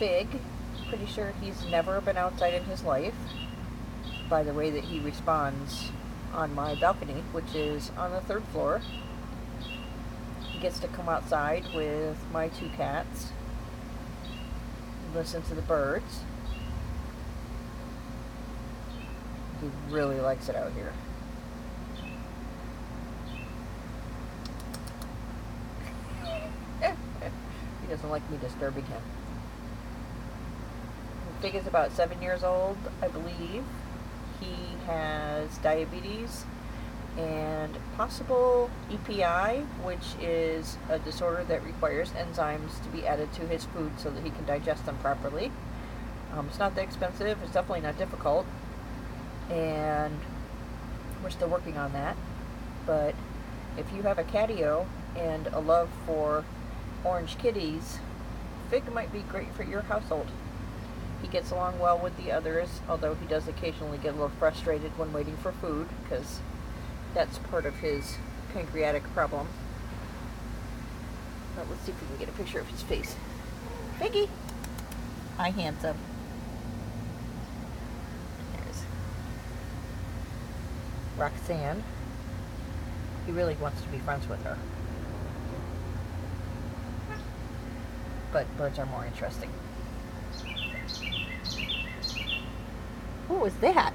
Fig, pretty sure he's never been outside in his life by the way that he responds on my balcony, which is on the 3rd floor. He gets to come outside with my 2 cats, listen to the birds. He really likes it out here. He doesn't like me disturbing him. Fig is about 7 years old, I believe. He has diabetes and possible EPI, which is a disorder that requires enzymes to be added to his food so that he can digest them properly. It's not that expensive. It's definitely not difficult. And we're still working on that. But if you have a catio and a love for orange kitties, Fig might be great for your household. He gets along well with the others, although he does occasionally get a little frustrated when waiting for food, because that's part of his pancreatic problem. But let's see if we can get a picture of his face. Figgy! Hi, handsome. There's Roxanne. He really wants to be friends with her. But birds are more interesting. What was that?